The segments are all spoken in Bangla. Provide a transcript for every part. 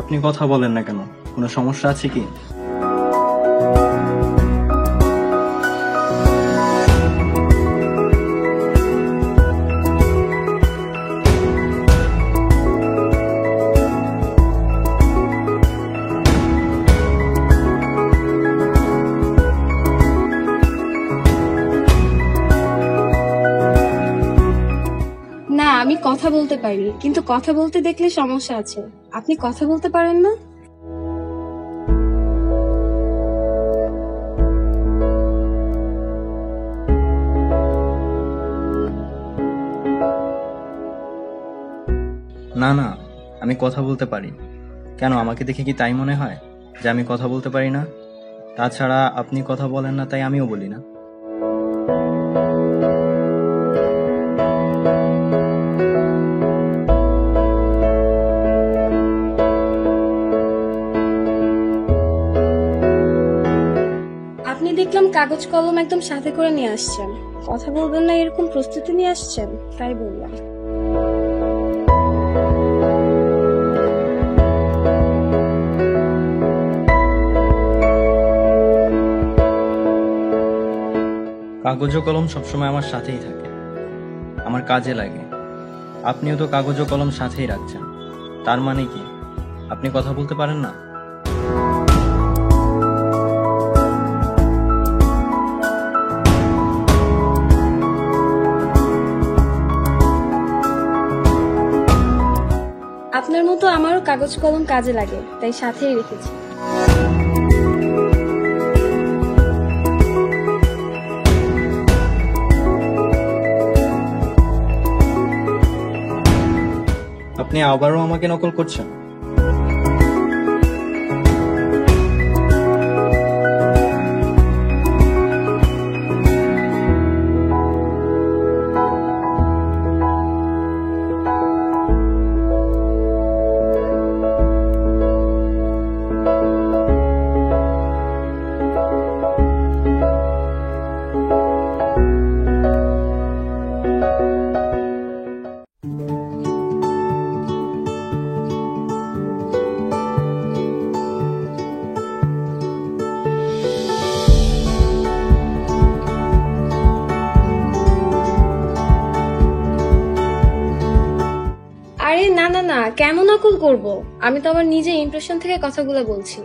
আপনি কথা বলেন না কেন? কোনো সমস্যা আছে কি? না, আমি কথা বলতে পারি, কিন্তু কথা বলতে দেখলে সমস্যা আছে। আপনি কথা বলতে পারেন না? না না, আমি কথা বলতে পারি। কেন, আমাকে দেখে কি তাই মনে হয় যে আমি কথা বলতে পারি না? তাছাড়া আপনি কথা বলেন না তাই আমিও বলি না। আপনি দেখলাম কাগজ কলম একদম সাথে করে নিয়ে আসছেন। কথা বলবেন না এরকম প্রস্তুতি নিয়ে আসছেন, তাই বললাম। কাগজ ও কলম সবসময় আমার সাথেই থাকে, আমার কাজে লাগে। আপনিও তো কাগজ ও কলম সাথেই রাখছেন, তার মানে কি আপনি কথা বলতে পারেন না? আপনার মতো আমারও কাগজ কলম কাজে লাগে, তাই সাথেই রেখেছি। আপনি আবারও আমাকে নকল করছেন? না না না, কেমন নকল করবো? আমি তো আমার নিজের ইমপ্রেশন থেকে কথাগুলো বলছি।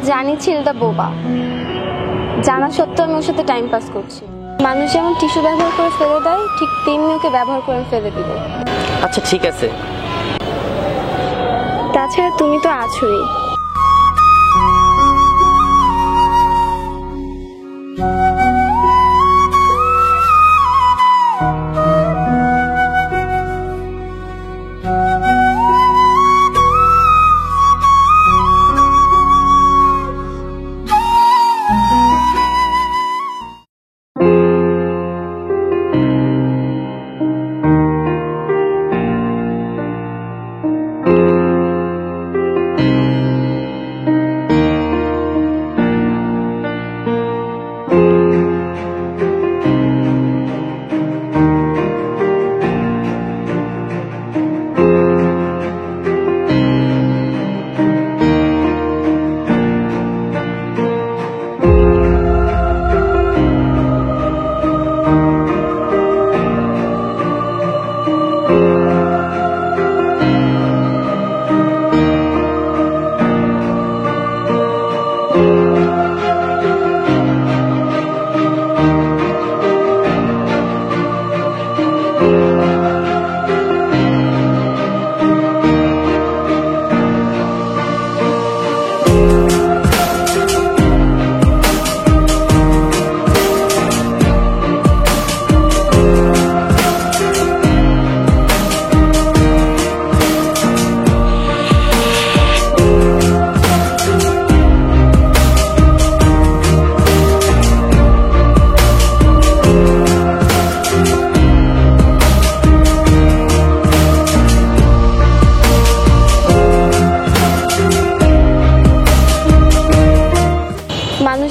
জানি ছেলেটা বোবা, জানা সত্ত্বেও আমি ওর সাথে টাইম পাস করছি। মানুষ যেমন টিস্যু ব্যবহার করে ফেলে দেয়, ঠিক তেমনি ওকে ব্যবহার করে ফেলে দিব। আচ্ছা ঠিক আছে। তাছাড়া তুমি তো আছোই।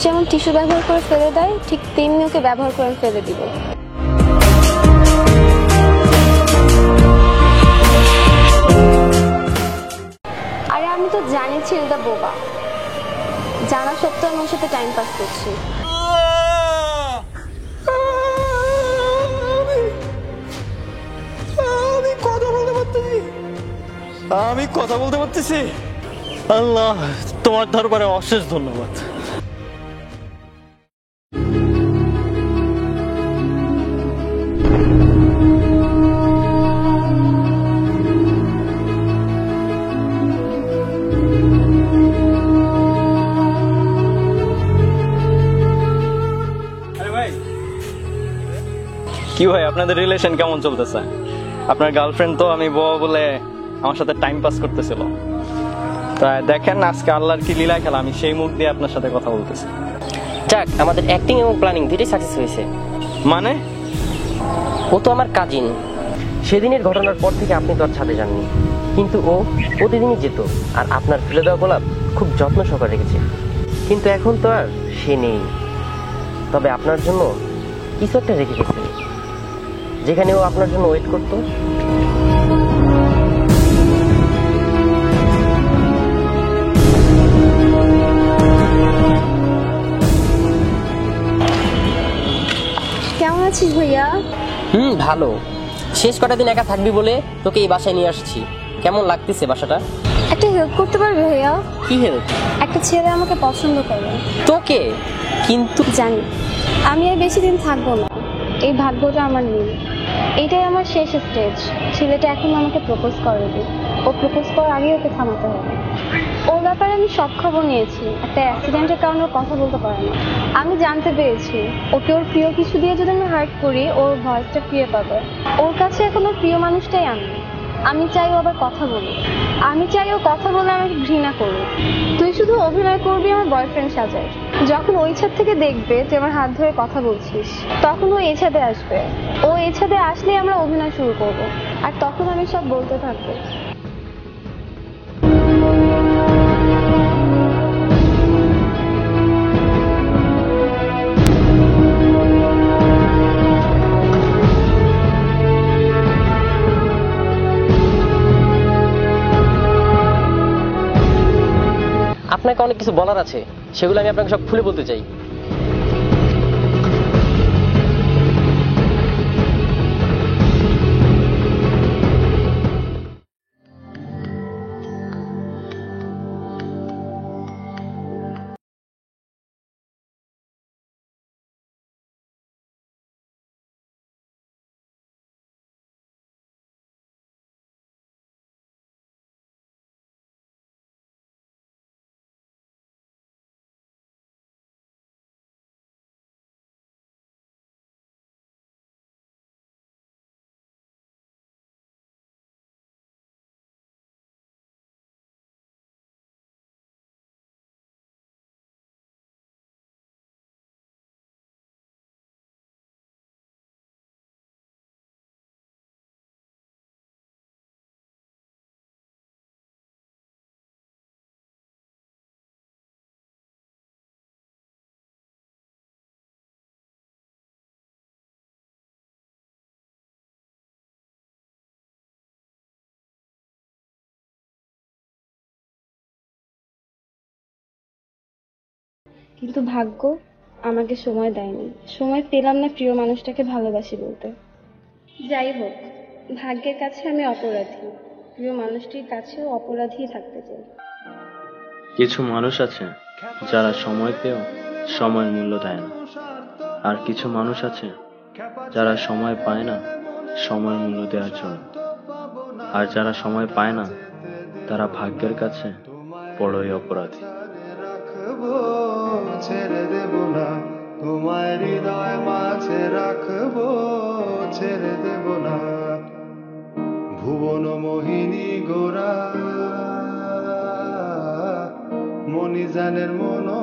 যেমন টিস্যু ব্যবহার করে ফেলে দেয়, ঠিক তেমনি ওকে ব্যবহার করে ফেলে দিব। আরে আমি তো জানি ছেলেটা বোবা, জানা সত্ত্বেও আমি ওর সাথে টাইম পাস করছি। আমি কথা বলতে পারতেছি। আল্লাহ, তোমার দরবারে অশেষ ধন্যবাদ। কি ভাই, আপনাদের রিলেশন কেমন চলতেছে? আপনার গার্লফ্রেন্ড তো আমি বউ বলে আমার সাথে টাইম পাস করতেছিল, তাই দেখেন আজকে আল্লাহর কি লীলা খেলা, আমি সেই মুখ দিয়ে আপনার সাথে কথা বলতেছি। যাক, আমাদের অ্যাক্টিং এবং প্ল্যানিং দুটোই সাকসেস হয়েছে। মানে? ও তো আমার কাজিন। সেদিনের ঘটনার পর থেকে আপনি তো আর ছাদে যাননি, কিন্তু ও প্রতিদিনই যেত আর আপনার ফেলে দেওয়া গোলাপ খুব যত্ন সহকারে রেখেছে। কিন্তু এখন তো আর সে নেই, তবে আপনার জন্য কিছু একটা রেখে গেছে, যেখানে ও আপনার জন্য ওয়েট করতো। কেমন আছিস ভাইয়া? ভালো। শেষ কটা দিন একা থাকবি বলে তোকে এই বাসায় নিয়ে আসছি। কেমন লাগতেছে বাসাটা? একটা হেল্প করতে পারবে ভাইয়া? কি হেল্প? একটা ছেলে আমাকে পছন্দ করে। তোকে? কিন্তু জানি আমি আর বেশি দিন থাকবো না, এই ভাগ্যটা আমার নেই। এটাই আমার শেষ স্টেজ। ছেলেটা এখন আমাকে প্রপোজ করেনি, ও প্রপোজ করার আগে ওকে থামাতে হবে। ওর ব্যাপারে আমি সব খবর নিয়েছি। একটা অ্যাক্সিডেন্টের কারণে কথা বলতে পারে না। আমি জানতে পেরেছি ওকে ওর প্রিয় কিছু দিয়ে যদি আমি হার্ট করি, ওর ভয়েসটা ফিরে পাবে। ওর কাছে এখন ওর প্রিয় মানুষটাই আমি। আমি চাই ও আবার কথা বলুক, আমি চাই ও কথা বলে আমাকে ঘৃণা করুক। তুই শুধু অভিনয় করবি আমার বয়ফ্রেন্ড সাজায়। যখন ওই ছাদ থেকে দেখবে তুই আমার হাত ধরে কথা বলছিস, তখন ও এই ছাদে আসবে। ও এই ছাদে আসলেই আমরা অভিনয় শুরু করব, আর তখন আমি সব বলতে থাকবো। আপনাকে অনেক কিছু বলার আছে, সেগুলো আমি আপনাকে সব খুলে বলতে চাই। কিন্তু ভাগ্য আমাকে সময় দেয়নি, সময় পেলাম না প্রিয় মানুষটাকে ভালোবাসি বলতে। যাই হোক, ভাগ্যের কাছে আমি অপরাধী, প্রিয় মানুষটির কাছেও অপরাধী থাকতে চাই। কিছু মানুষ আছে যারা সময় পেয়েও সময়ের মূল্য দেয় না, আর কিছু মানুষ আছে যারা সময় পায় না সময়ের মূল্য দেওয়ার জন্য। আর যারা সময় পায় না তারা ভাগ্যের কাছে বড়ই অপরাধী। রাখবো, ছেড়ে দেব না তোমায়, হৃদয় মাঝে রাখবো, ছেড়ে দেব না। ভুবন মোহিনী গোরা, মণিজানের মনো